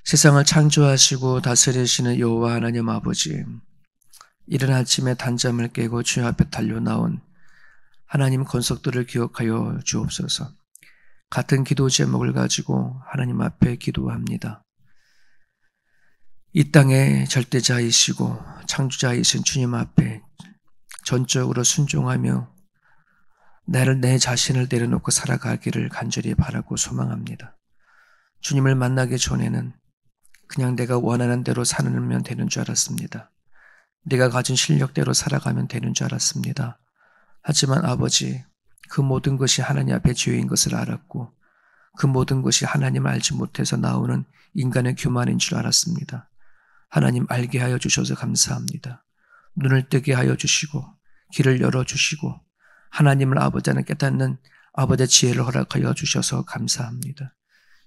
세상을 창조하시고 다스리시는 여호와 하나님 아버지, 이른 아침에 단잠을 깨고 주님 앞에 달려나온 하나님 권속들을 기억하여 주옵소서. 같은 기도 제목을 가지고 하나님 앞에 기도합니다. 이 땅의 절대자이시고 창조자이신 주님 앞에 전적으로 순종하며 내 자신을 내려놓고 살아가기를 간절히 바라고 소망합니다. 주님을 만나기 전에는 그냥 내가 원하는 대로 살면 되는 줄 알았습니다. 내가 가진 실력대로 살아가면 되는 줄 알았습니다. 하지만 아버지, 그 모든 것이 하나님 앞에 죄인 것을 알았고 그 모든 것이 하나님을 알지 못해서 나오는 인간의 교만인 줄 알았습니다. 하나님 알게 하여 주셔서 감사합니다. 눈을 뜨게 하여 주시고 길을 열어주시고 하나님을 아버지는 깨닫는 아버지의 지혜를 허락하여 주셔서 감사합니다.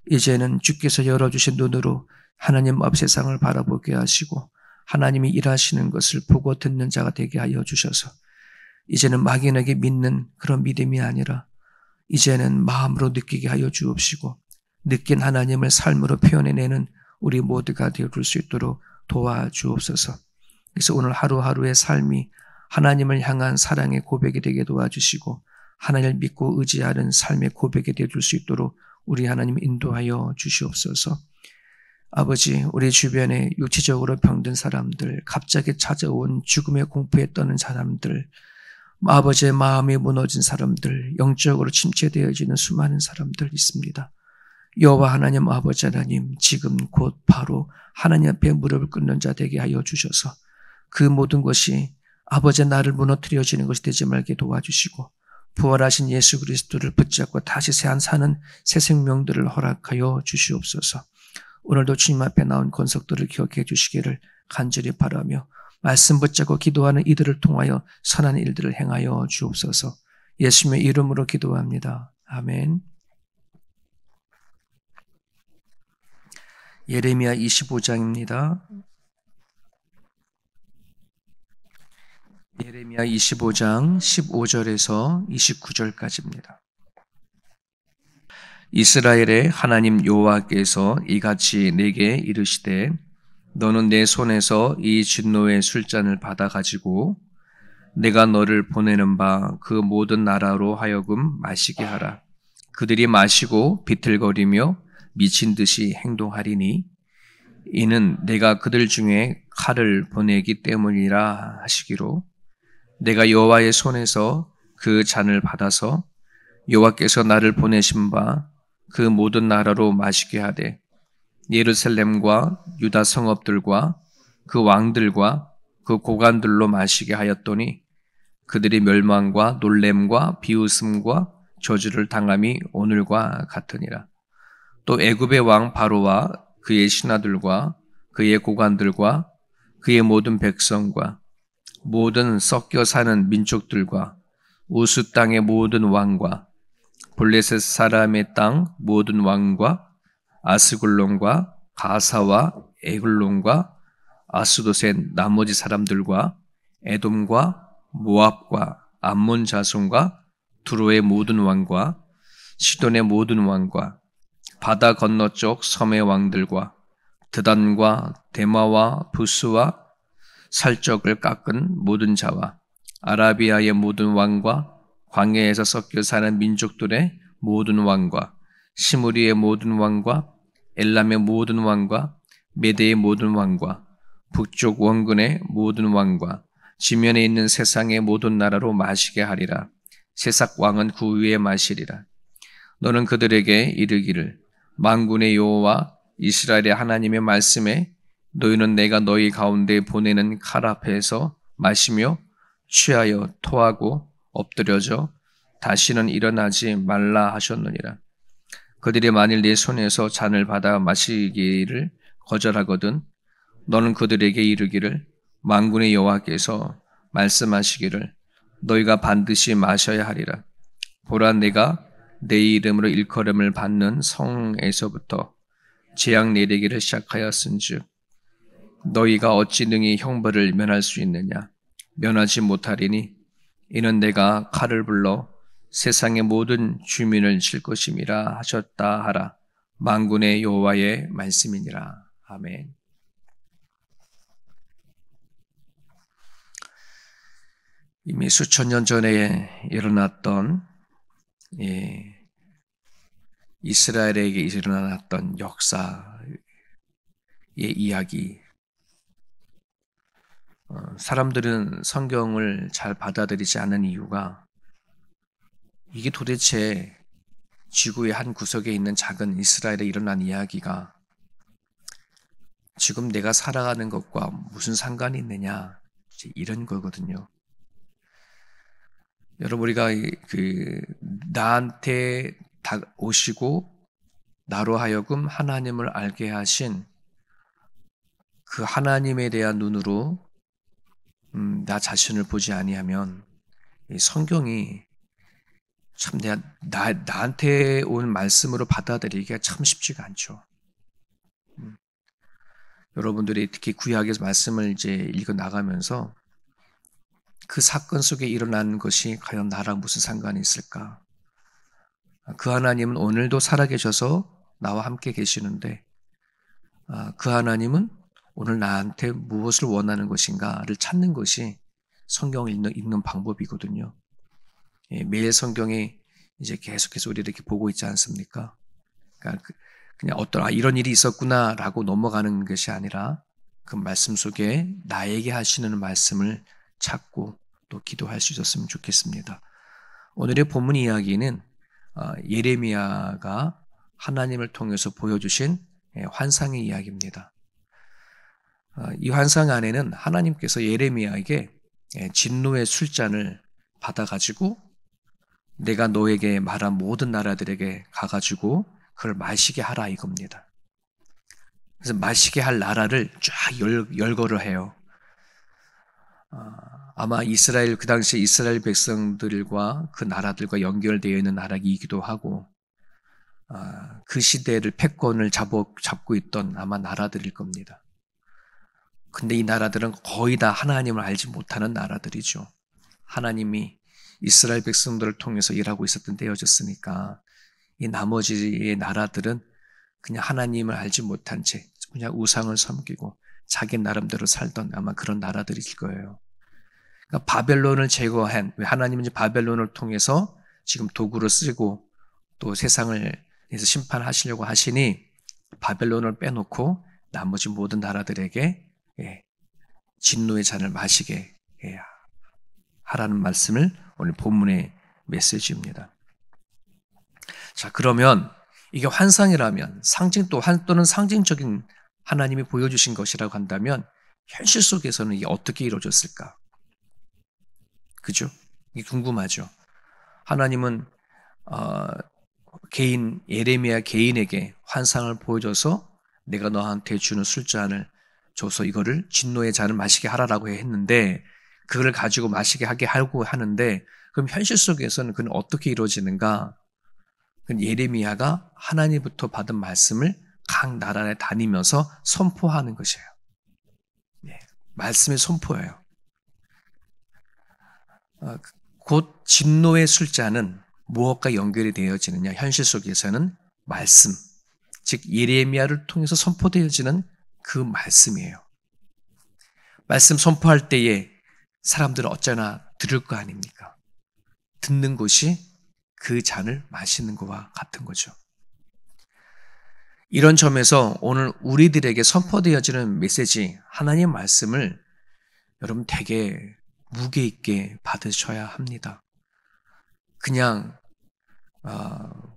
이제는 주께서 열어주신 눈으로 하나님 앞 세상을 바라보게 하시고 하나님이 일하시는 것을 보고 듣는 자가 되게 하여 주셔서 이제는 막연하게 믿는 그런 믿음이 아니라 이제는 마음으로 느끼게 하여 주옵시고 느낀 하나님을 삶으로 표현해내는 우리 모두가 되어줄 수 있도록 도와주옵소서. 그래서 오늘 하루하루의 삶이 하나님을 향한 사랑의 고백이 되게 도와주시고 하나님을 믿고 의지하는 삶의 고백이 되어줄 수 있도록 우리 하나님 인도하여 주시옵소서. 아버지, 우리 주변에 육체적으로 병든 사람들, 갑자기 찾아온 죽음의 공포에 떠는 사람들, 아버지의 마음이 무너진 사람들, 영적으로 침체되어지는 수많은 사람들 있습니다. 여호와 하나님 아버지 하나님, 지금 곧 바로 하나님 앞에 무릎을 꿇는 자 되게 하여 주셔서 그 모든 것이 아버지의 나를 무너뜨려지는 것이 되지 말게 도와주시고 부활하신 예수 그리스도를 붙잡고 다시 사는 새 생명들을 허락하여 주시옵소서. 오늘도 주님 앞에 나온 권속들을 기억해 주시기를 간절히 바라며 말씀 붙잡고 기도하는 이들을 통하여 선한 일들을 행하여 주옵소서. 예수님의 이름으로 기도합니다. 아멘. 예레미야 25장입니다. 예레미야 25장 15절에서 29절까지입니다. 이스라엘의 하나님 여호와께서 이같이 내게 이르시되 너는 내 손에서 이 진노의 술잔을 받아 가지고 내가 너를 보내는 바 그 모든 나라로 하여금 마시게 하라. 그들이 마시고 비틀거리며 미친 듯이 행동하리니 이는 내가 그들 중에 칼을 보내기 때문이라 하시기로 내가 여호와의 손에서 그 잔을 받아서 여호와께서 나를 보내신 바 그 모든 나라로 마시게 하되 예루살렘과 유다 성읍들과 그 왕들과 그 고관들로 마시게 하였더니 그들이 멸망과 놀램과 비웃음과 저주를 당함이 오늘과 같으니라. 또 애굽의 왕 바로와 그의 신하들과 그의 고관들과 그의 모든 백성과 모든 섞여 사는 민족들과 우스 땅의 모든 왕과 블레셋 사람의 땅 모든 왕과 아스글론과 가사와 에글론과 아스도셋 나머지 사람들과 에돔과 모압과 암몬 자손과 두로의 모든 왕과 시돈의 모든 왕과 바다 건너쪽 섬의 왕들과 드단과 데마와 부스와 살적을 깎은 모든 자와 아라비아의 모든 왕과 광야에서 섞여 사는 민족들의 모든 왕과 시무리의 모든 왕과 엘람의 모든 왕과 메대의 모든 왕과 북쪽 원근의 모든 왕과 지면에 있는 세상의 모든 나라로 마시게 하리라. 세삭 왕은 그 위에 마시리라. 너는 그들에게 이르기를 만군의 여호와 이스라엘의 하나님의 말씀에 너희는 내가 너희 가운데 보내는 칼 앞에서 마시며 취하여 토하고 엎드려져 다시는 일어나지 말라 하셨느니라. 그들이 만일 내 손에서 잔을 받아 마시기를 거절하거든 너는 그들에게 이르기를 만군의 여호와께서 말씀하시기를 너희가 반드시 마셔야 하리라. 보라 내가 내 이름으로 일컬음을 받는 성에서부터 재앙 내리기를 시작하였은즉 너희가 어찌 능히 형벌을 면할 수 있느냐. 면하지 못하리니 이는 내가 칼을 불러 세상의 모든 주민을 칠 것임이라 하셨다 하라. 만군의 여호와의 말씀이니라. 아멘. 이미 수천 년 전에 일어났던 이스라엘에게 일어났던 역사의 이야기. 사람들은 성경을 잘 받아들이지 않는 이유가 이게 도대체 지구의 한 구석에 있는 작은 이스라엘에 일어난 이야기가 지금 내가 살아가는 것과 무슨 상관이 있느냐, 이런 거거든요. 여러분, 우리가 나한테 오시고 나로 하여금 하나님을 알게 하신 그 하나님에 대한 눈으로 나 자신을 보지 아니하면 이 성경이 참 나한테 온 말씀으로 받아들이기가 참 쉽지가 않죠. 여러분들이 특히 구약의 말씀을 이제 읽어 나가면서 그 사건 속에 일어난 것이 과연 나랑 무슨 상관이 있을까? 그 하나님은 오늘도 살아계셔서 나와 함께 계시는데 그 하나님은 오늘 나한테 무엇을 원하는 것인가를 찾는 것이 성경을 읽는 방법이거든요. 매일 성경에 이제 계속해서 우리 이렇게 보고 있지 않습니까? 그러니까 그냥 이런 일이 있었구나라고 넘어가는 것이 아니라 그 말씀 속에 나에게 하시는 말씀을 찾고 또 기도할 수 있었으면 좋겠습니다. 오늘의 본문 이야기는 예레미야가 하나님을 통해서 보여주신 환상의 이야기입니다. 이 환상 안에는 하나님께서 예레미야에게 진노의 술잔을 받아가지고 내가 너에게 말한 모든 나라들에게 가가지고 그걸 마시게 하라 이겁니다. 그래서 마시게 할 나라를 쫙 열거를 해요. 아마 그 당시 이스라엘 백성들과 그 나라들과 연결되어 있는 나라이기도 하고 그 시대를 패권을 잡고 있던 아마 나라들일 겁니다. 근데 이 나라들은 거의 다 하나님을 알지 못하는 나라들이죠. 하나님이 이스라엘 백성들을 통해서 일하고 있었던 때여졌으니까 이 나머지의 나라들은 그냥 하나님을 알지 못한 채 그냥 우상을 섬기고 자기 나름대로 살던 아마 그런 나라들일 거예요. 그러니까 바벨론을 제거한, 하나님은 이제 바벨론을 통해서 지금 도구를 쓰고 또 세상을 해서 심판하시려고 하시니 바벨론을 빼놓고 나머지 모든 나라들에게 진노의 잔을 마시게 하라는 말씀을 오늘 본문의 메시지입니다. 자, 그러면 이게 환상이라면 또는 상징적인 하나님이 보여주신 것이라고 한다면 현실 속에서는 이게 어떻게 이루어졌을까? 그죠? 이게 궁금하죠. 하나님은 예레미야 개인에게 환상을 보여줘서 내가 너한테 주는 술잔을 줘서 이거를 진노의 잔을 마시게 하라라고 했는데 그걸 가지고 마시게 하게 하고 하는데 그럼 현실 속에서는 그건 어떻게 이루어지는가? 그건 예레미야가 하나님부터 받은 말씀을 각 나라에 다니면서 선포하는 것이에요. 말씀의 선포예요. 곧 진노의 술잔은 무엇과 연결이 되어지느냐? 현실 속에서는 말씀, 즉 예레미야를 통해서 선포되어지는 그 말씀이에요. 말씀 선포할 때에 사람들은 어쩌나 들을 거 아닙니까? 듣는 것이 그 잔을 마시는 것과 같은 거죠. 이런 점에서 오늘 우리들에게 선포되어지는 메시지, 하나님의 말씀을 여러분 되게 무게 있게 받으셔야 합니다. 그냥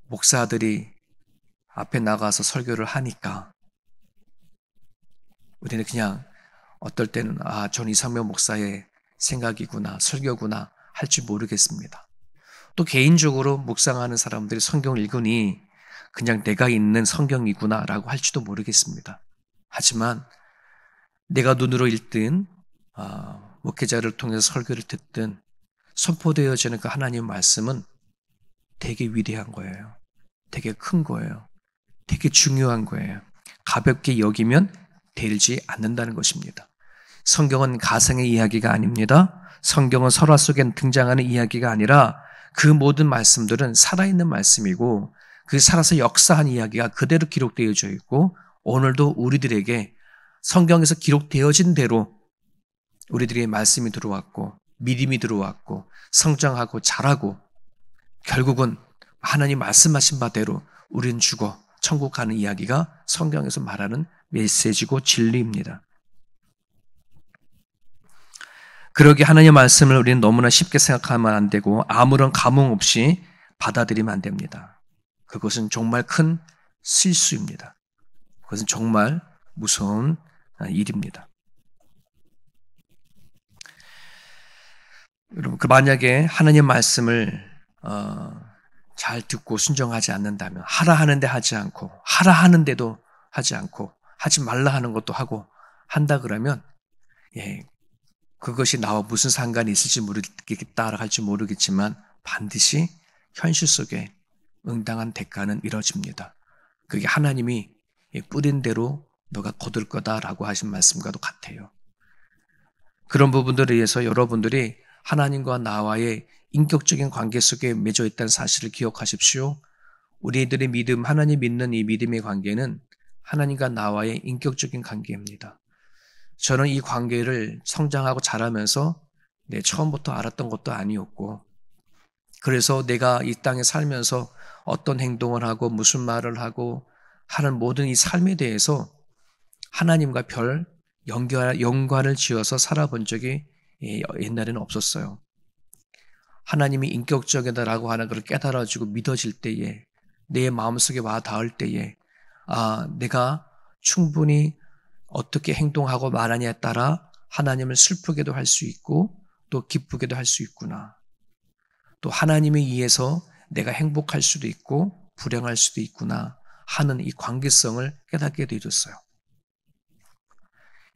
목사들이 앞에 나가서 설교를 하니까 우리는 그냥 어떨 때는 전 이상명 목사의 생각이구나, 설교구나 할지 모르겠습니다. 또 개인적으로 묵상하는 사람들이 성경을 읽으니 그냥 내가 있는 성경이구나라고 할지도 모르겠습니다. 하지만 내가 눈으로 읽든 목회자를 통해서 설교를 듣든 선포되어지는 그 하나님의 말씀은 되게 위대한 거예요. 되게 큰 거예요. 되게 중요한 거예요. 가볍게 여기면 되지 않는다는 것입니다. 성경은 가상의 이야기가 아닙니다. 성경은 설화 속에 등장하는 이야기가 아니라 그 모든 말씀들은 살아있는 말씀이고 그 살아서 역사한 이야기가 그대로 기록되어져 있고 오늘도 우리들에게 성경에서 기록되어진 대로 우리들에게 말씀이 들어왔고 믿음이 들어왔고 성장하고 자라고 결국은 하나님 말씀하신 바대로 우리는 죽어 천국 가는 이야기가 성경에서 말하는 메시지고 진리입니다. 그러기에 하나님의 말씀을 우리는 너무나 쉽게 생각하면 안 되고 아무런 감흥 없이 받아들이면 안 됩니다. 그것은 정말 큰 실수입니다. 그것은 정말 무서운 일입니다. 여러분, 만약에 하나님의 말씀을 잘 듣고 순종하지 않는다면 하라 하는데 하지 않고 하라 하는데도 하지 않고 하지 말라 하는 것도 하고 한다 그러면 그것이 나와 무슨 상관이 있을지 모르겠다 할지 모르겠지만 반드시 현실 속에 응당한 대가는 이뤄집니다. 그게 하나님이 뿌린 대로 너가 거둘 거다라고 하신 말씀과도 같아요. 그런 부분들에 의해서 여러분들이 하나님과 나와의 인격적인 관계 속에 맺어 있다는 사실을 기억하십시오. 우리들의 믿음, 하나님 믿는 이 믿음의 관계는 하나님과 나와의 인격적인 관계입니다. 저는 이 관계를 성장하고 자라면서 처음부터 알았던 것도 아니었고, 그래서 내가 이 땅에 살면서 어떤 행동을 하고 무슨 말을 하고 하는 모든 이 삶에 대해서 하나님과 별 연관을 지어서 살아본 적이 옛날에는 없었어요. 하나님이 인격적이다라고 하는 것을 깨달아지고 믿어질 때에 내 마음속에 와 닿을 때에 내가 충분히 어떻게 행동하고 말하냐에 따라 하나님을 슬프게도 할 수 있고 또 기쁘게도 할 수 있구나. 또 하나님에 의해서 내가 행복할 수도 있고 불행할 수도 있구나 하는 이 관계성을 깨닫게 되어졌어요.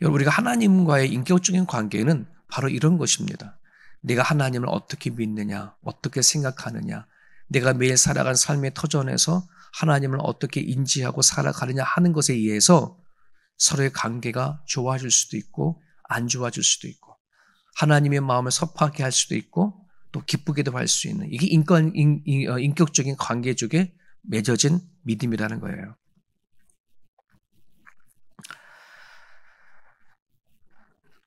여러분, 우리가 하나님과의 인격적인 관계는 바로 이런 것입니다. 내가 하나님을 어떻게 믿느냐, 어떻게 생각하느냐, 내가 매일 살아가는 삶의 터전에서 하나님을 어떻게 인지하고 살아가느냐 하는 것에 의해서 서로의 관계가 좋아질 수도 있고 안 좋아질 수도 있고 하나님의 마음을 섭하게 할 수도 있고 또 기쁘게도 할 수 있는 이게 인격적인 관계 쪽에 맺어진 믿음이라는 거예요.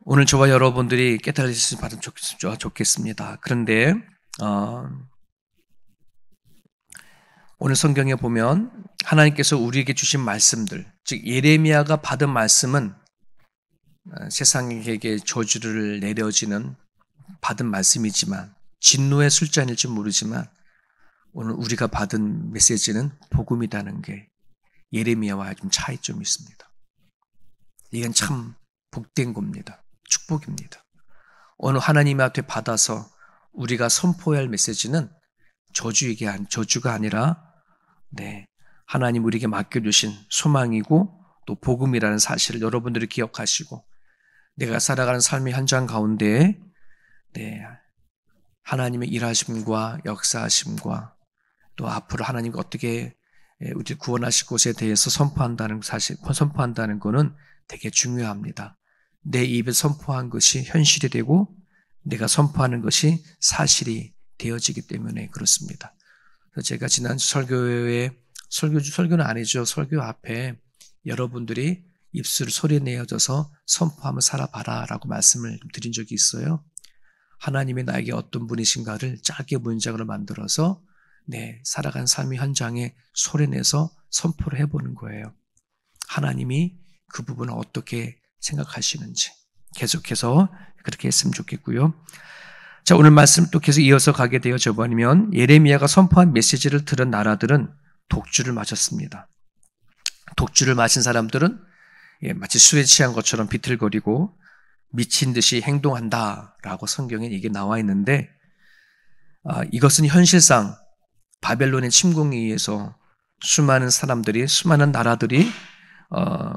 오늘 저와 여러분들이 깨달으셨으면 좋겠습니다. 그런데 오늘 성경에 보면 하나님께서 우리에게 주신 말씀들, 즉 예레미야가 받은 말씀은 세상에게 저주를 내려지는 받은 말씀이지만 진노의 술잔일지 모르지만 오늘 우리가 받은 메시지는 복음이라는 게 예레미야와 좀 차이점이 있습니다. 이건 참 복된 겁니다. 축복입니다. 오늘 하나님 앞에 받아서 우리가 선포해야 할 메시지는 저주가 아니라 하나님 우리에게 맡겨주신 소망이고 또 복음이라는 사실을 여러분들이 기억하시고 내가 살아가는 삶의 현장 가운데 하나님의 일하심과 역사하심과 또 앞으로 하나님과 어떻게 우리를 구원하실 것에 대해서 선포한다는 거는 되게 중요합니다. 내 입에 선포한 것이 현실이 되고 내가 선포하는 것이 사실이 되어지기 때문에 그렇습니다. 그래서 제가 지난 설교는 아니죠. 설교 앞에 여러분들이 입술을 소리내어져서 선포하며 살아봐라 라고 말씀을 드린 적이 있어요. 하나님이 나에게 어떤 분이신가를 짧게 문장으로 만들어서 살아간 삶의 현장에 소리내서 선포를 해보는 거예요. 하나님이 그 부분을 어떻게 생각하시는지 계속해서 그렇게 했으면 좋겠고요. 자, 오늘 말씀 또 계속 이어서 가게 되어져 버리면 예레미야가 선포한 메시지를 들은 나라들은 독주를 마셨습니다. 독주를 마신 사람들은 마치 술에 취한 것처럼 비틀거리고 미친 듯이 행동한다라고 성경에 이게 나와 있는데 이것은 현실상 바벨론의 침공에 의해서 수많은 수많은 나라들이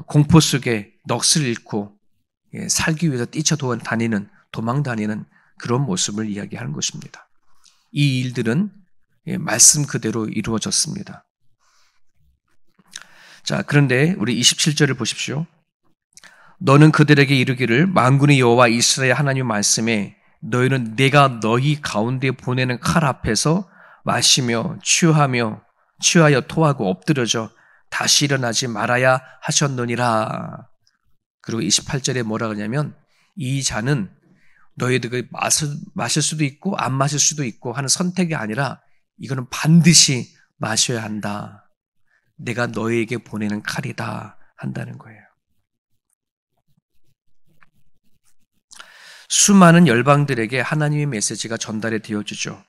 공포 속에 넋을 잃고 살기 위해서 도망 다니는 그런 모습을 이야기하는 것입니다. 이 일들은 말씀 그대로 이루어졌습니다. 자, 그런데 우리 27절을 보십시오. 너는 그들에게 이르기를 만군의 여호와 이스라엘 하나님 말씀에 너희는 내가 너희 가운데 보내는 칼 앞에서 마시며 취하여 토하고 엎드려져 다시 일어나지 말아야 하셨느니라. 그리고 28절에 뭐라 그러냐면 이 잔은 너희들이 마실 수도 있고 안 마실 수도 있고 하는 선택이 아니라 이거는 반드시 마셔야 한다. 내가 너희에게 보내는 칼이다 한다는 거예요. 수많은 열방들에게 하나님의 메시지가 전달이 되어주죠.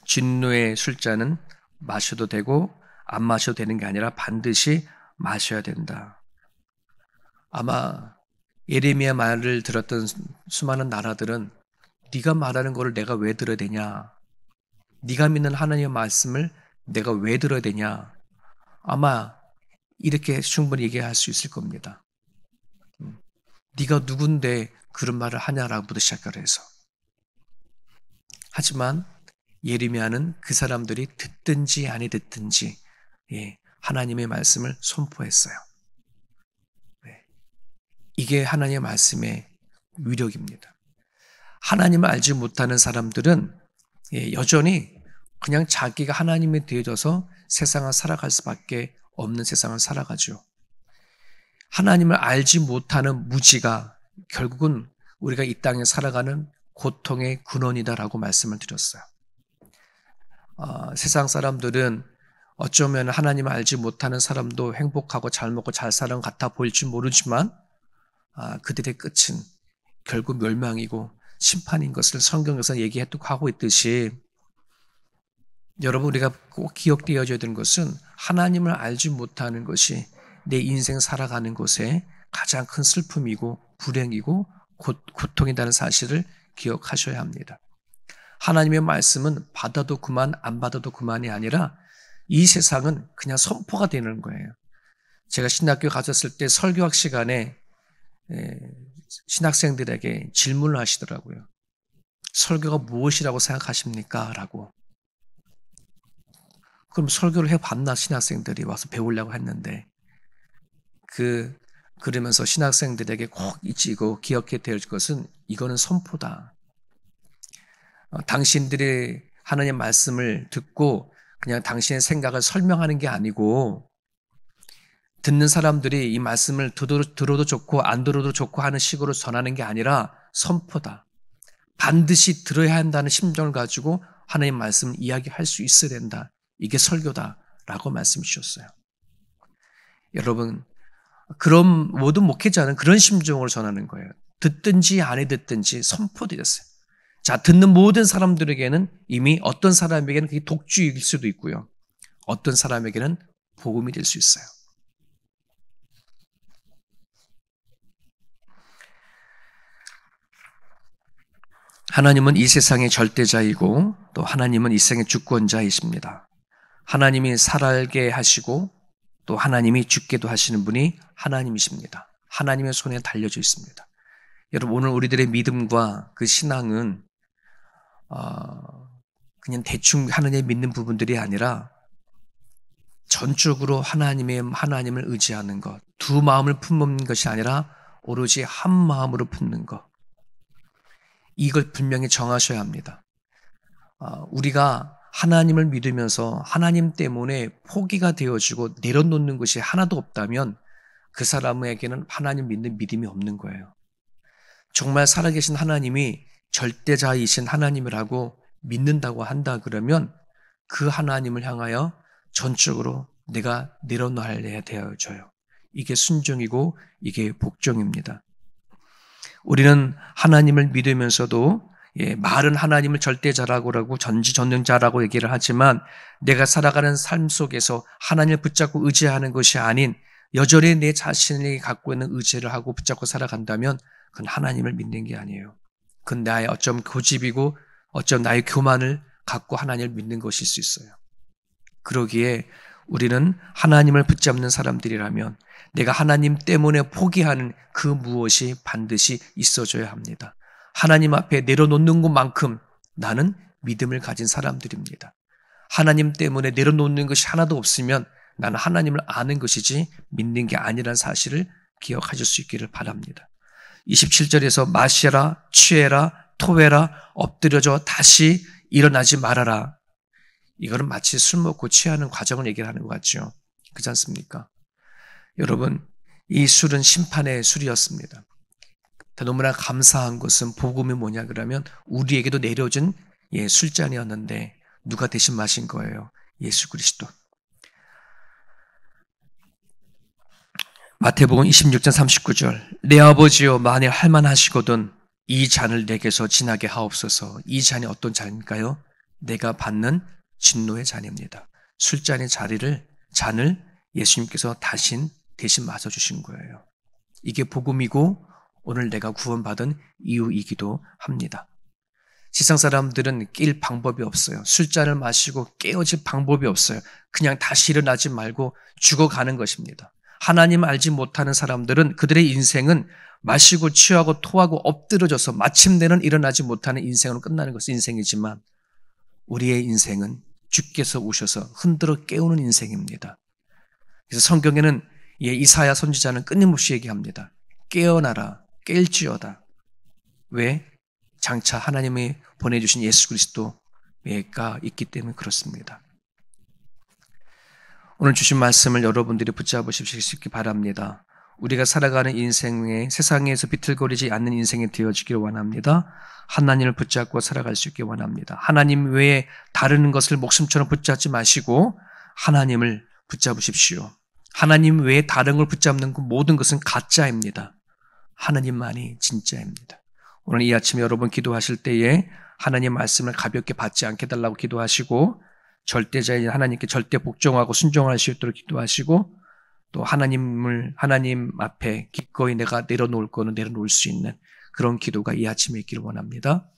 진노의 술잔은 마셔도 되고 안 마셔도 되는 게 아니라 반드시 마셔야 된다. 아마 예레미야 말을 들었던 수많은 나라들은 네가 말하는 거를 내가 왜 들어야 되냐? 네가 믿는 하나님의 말씀을 내가 왜 들어야 되냐? 아마 이렇게 충분히 얘기할 수 있을 겁니다. 네가 누군데 그런 말을 하냐라고부터 시작을 해서. 하지만 예레미야는 그 사람들이 듣든지 아니 듣든지 하나님의 말씀을 선포했어요. 이게 하나님의 말씀의 위력입니다. 하나님을 알지 못하는 사람들은 여전히 그냥 자기가 하나님이 되어져서 세상을 살아갈 수밖에 없는 세상을 살아가죠. 하나님을 알지 못하는 무지가 결국은 우리가 이 땅에 살아가는 고통의 근원이다라고 말씀을 드렸어요. 세상 사람들은 어쩌면 하나님을 알지 못하는 사람도 행복하고 잘 먹고 잘 사는 것 같아 보일지 모르지만 그들의 끝은 결국 멸망이고 심판인 것을 성경에서 얘기하고 있듯이 여러분 우리가 꼭 기억되어져야 되는 것은 하나님을 알지 못하는 것이 내 인생 살아가는 것에 가장 큰 슬픔이고 불행이고 고통이라는 사실을 기억하셔야 합니다. 하나님의 말씀은 받아도 그만 안 받아도 그만이 아니라 이 세상은 그냥 선포가 되는 거예요. 제가 신학교 가졌을 때 설교학 시간에 신학생들에게 질문을 하시더라고요. 설교가 무엇이라고 생각하십니까? 라고. 그럼 설교를 해봤나 신학생들이 와서 배우려고 했는데 그러면서 신학생들에게 꼭 잊고 기억해야 될 것은 이거는 선포다. 당신들이 하나님의 말씀을 듣고 그냥 당신의 생각을 설명하는 게 아니고 듣는 사람들이 이 말씀을 들어도 좋고 안 들어도 좋고 하는 식으로 전하는 게 아니라 선포다. 반드시 들어야 한다는 심정을 가지고 하나님의 말씀을 이야기할 수 있어야 된다. 이게 설교다라고 말씀 주셨어요. 여러분 그런 모든 목회자는 그런 심정으로 전하는 거예요. 듣든지 안 듣든지 선포드렸어요. 자, 듣는 모든 사람들에게는 이미 어떤 사람에게는 그게 독주일 수도 있고요. 어떤 사람에게는 복음이 될 수 있어요. 하나님은 이 세상의 절대자이고 또 하나님은 이 세상의 주권자이십니다. 하나님이 살게 하시고 또 하나님이 죽게도 하시는 분이 하나님이십니다. 하나님의 손에 달려져 있습니다. 여러분 오늘 우리들의 믿음과 그 신앙은 그냥 대충 하느님 믿는 부분들이 아니라 전적으로 하나님을 의지하는 것, 두 마음을 품는 것이 아니라 오로지 한 마음으로 품는 것. 이걸 분명히 정하셔야 합니다. 우리가 하나님을 믿으면서 하나님 때문에 포기가 되어지고 내려놓는 것이 하나도 없다면 그 사람에게는 하나님 믿는 믿음이 없는 거예요. 정말 살아계신 하나님이 절대자이신 하나님이라고 믿는다고 한다 그러면 그 하나님을 향하여 전적으로 내가 내려놔야 되어져요. 이게 순종이고 이게 복종입니다. 우리는 하나님을 믿으면서도 말은 하나님을 절대자라고 전지전능자라고 얘기를 하지만 내가 살아가는 삶 속에서 하나님을 붙잡고 의지하는 것이 아닌 여전히 내 자신이 갖고 있는 의지를 하고 붙잡고 살아간다면 그건 하나님을 믿는 게 아니에요. 그건 나의 어쩜 고집이고 어쩜 나의 교만을 갖고 하나님을 믿는 것일 수 있어요. 그러기에 우리는 하나님을 붙잡는 사람들이라면 내가 하나님 때문에 포기하는 그 무엇이 반드시 있어줘야 합니다. 하나님 앞에 내려놓는 것만큼 나는 믿음을 가진 사람들입니다. 하나님 때문에 내려놓는 것이 하나도 없으면 나는 하나님을 아는 것이지 믿는 게 아니라는 사실을 기억하실 수 있기를 바랍니다. 27절에서 마시라, 취해라, 토해라, 엎드려져 다시 일어나지 말아라. 이거는 마치 술 먹고 취하는 과정을 얘기를 하는 것 같죠. 그렇지 않습니까? 여러분, 이 술은 심판의 술이었습니다. 너무나 감사한 것은 복음이 뭐냐 그러면 우리에게도 내려진 술잔이었는데 누가 대신 마신 거예요? 예수 그리스도. 마태복음 26장 39절 내 아버지여 만일 할만하시거든 이 잔을 내게서 지나게 하옵소서. 이 잔이 어떤 잔일까요? 내가 받는 진노의 잔입니다. 술잔의 잔을 예수님께서 대신 마셔주신 거예요. 이게 복음이고 오늘 내가 구원받은 이유이기도 합니다. 세상 사람들은 깰 방법이 없어요. 술잔을 마시고 깨어질 방법이 없어요. 그냥 다시 일어나지 말고 죽어가는 것입니다. 하나님 알지 못하는 사람들은 그들의 인생은 마시고 취하고 토하고 엎드러져서 마침내는 일어나지 못하는 인생으로 끝나는 것이 인생이지만 우리의 인생은 주께서 오셔서 흔들어 깨우는 인생입니다. 그래서 성경에는 이사야 선지자는 끊임없이 얘기합니다. 깨어나라, 깰지어다. 왜? 장차 하나님이 보내주신 예수 그리스도가 있기 때문에 그렇습니다. 오늘 주신 말씀을 여러분들이 붙잡으실 수 있기 바랍니다. 우리가 살아가는 인생에 세상에서 비틀거리지 않는 인생이 되어지기를 원합니다. 하나님을 붙잡고 살아갈 수 있기 원합니다. 하나님 외에 다른 것을 목숨처럼 붙잡지 마시고 하나님을 붙잡으십시오. 하나님 외에 다른 걸 붙잡는 그 모든 것은 가짜입니다. 하나님만이 진짜입니다. 오늘 이 아침에 여러분 기도하실 때에 하나님 말씀을 가볍게 받지 않게 달라고 기도하시고 절대자인 하나님께 절대 복종하고 순종할 수 있도록 기도하시고 또 하나님 앞에 기꺼이 내가 내려놓을 거는 내려놓을 수 있는 그런 기도가 이 아침에 있기를 원합니다.